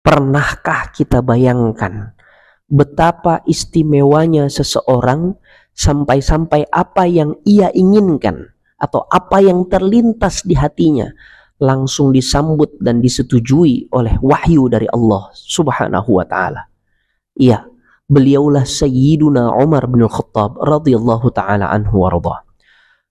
Pernahkah kita bayangkan betapa istimewanya seseorang sampai-sampai apa yang ia inginkan atau apa yang terlintas di hatinya langsung disambut dan disetujui oleh wahyu dari Allah Subhanahu wa taala. Iya, beliaulah Sayyiduna Umar bin Khattab radhiyallahu taala anhu warḍah.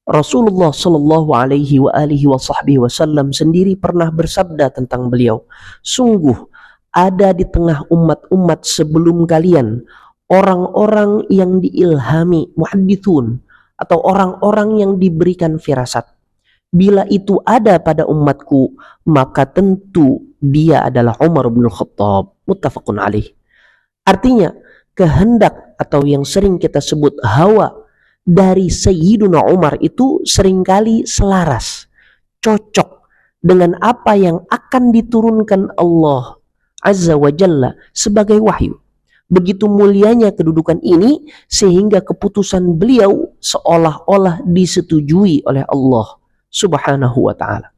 Rasulullah sallallahu alaihi wa alihi wasallam sendiri pernah bersabda tentang beliau, sungguh ada di tengah umat-umat sebelum kalian orang-orang yang diilhami muhaddithun atau orang-orang yang diberikan firasat. Bila itu ada pada umatku, maka tentu dia adalah Umar bin Khattab. Muttafaqun alaih. Artinya, kehendak atau yang sering kita sebut hawa dari Sayyiduna Umar itu seringkali selaras, cocok dengan apa yang akan diturunkan Allah Azza wa Jalla sebagai wahyu. Begitu mulianya kedudukan ini sehingga keputusan beliau seolah-olah disetujui oleh Allah Subhanahu wa ta'ala.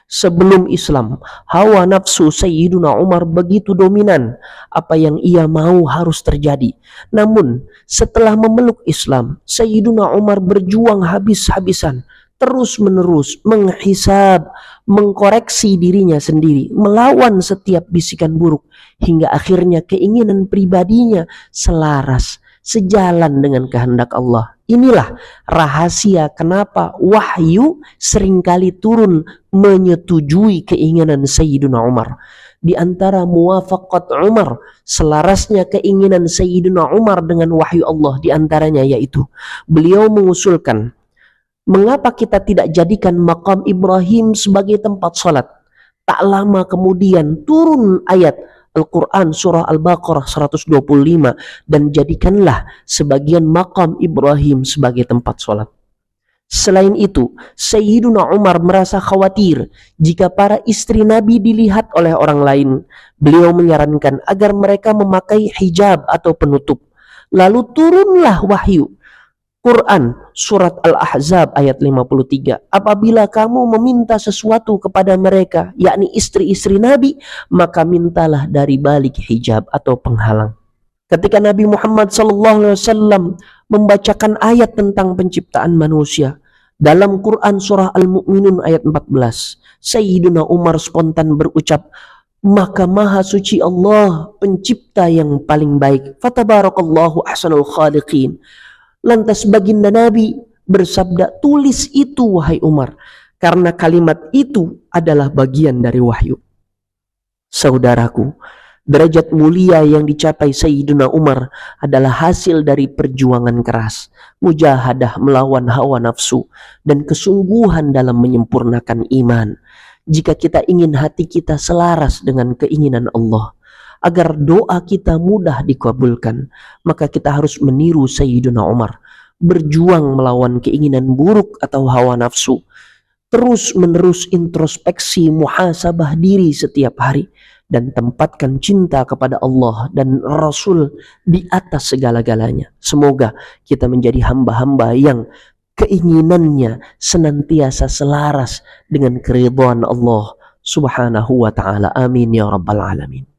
Sebelum Islam, hawa nafsu Sayyiduna Umar begitu dominan. Apa yang ia mau harus terjadi. Namun setelah memeluk Islam, Sayyiduna Umar berjuang habis-habisan, terus-menerus menghisab, mengkoreksi dirinya sendiri, melawan setiap bisikan buruk, hingga akhirnya keinginan pribadinya selaras, sejalan dengan kehendak Allah. Inilah rahasia kenapa wahyu seringkali turun menyetujui keinginan Sayyiduna Umar. Di antara muwafaqat Umar, selarasnya keinginan Sayyiduna Umar dengan wahyu Allah, di antaranya yaitu beliau mengusulkan, mengapa kita tidak jadikan makam Ibrahim sebagai tempat salat? Tak lama kemudian turun ayat Al-Quran surah Al-Baqarah 125, dan jadikanlah sebagian makam Ibrahim sebagai tempat salat. Selain itu, Sayyiduna Umar merasa khawatir jika para istri Nabi dilihat oleh orang lain. Beliau menyarankan agar mereka memakai hijab atau penutup. Lalu turunlah wahyu Quran surat Al-Ahzab ayat 53. Apabila kamu meminta sesuatu kepada mereka, yakni istri-istri Nabi, maka mintalah dari balik hijab atau penghalang. Ketika Nabi Muhammad SAW membacakan ayat tentang penciptaan manusia dalam Quran surah Al-Mu'minun ayat 14, Sayyiduna Umar spontan berucap, maka maha suci Allah, pencipta yang paling baik. Fatabarakallahu ahsanul khaliqin. Lantas baginda Nabi bersabda, tulis itu wahai Umar, karena kalimat itu adalah bagian dari wahyu. Saudaraku, derajat mulia yang dicapai Sayyiduna Umar adalah hasil dari perjuangan keras, mujahadah melawan hawa nafsu, dan kesungguhan dalam menyempurnakan iman. Jika kita ingin hati kita selaras dengan keinginan Allah, agar doa kita mudah dikabulkan, maka kita harus meniru Sayyiduna Umar, berjuang melawan keinginan buruk atau hawa nafsu, terus menerus introspeksi muhasabah diri setiap hari, dan tempatkan cinta kepada Allah dan Rasul di atas segala-galanya. Semoga kita menjadi hamba-hamba yang keinginannya senantiasa selaras dengan keridhaan Allah Subhanahu wa ta'ala. Amin ya rabbal alamin.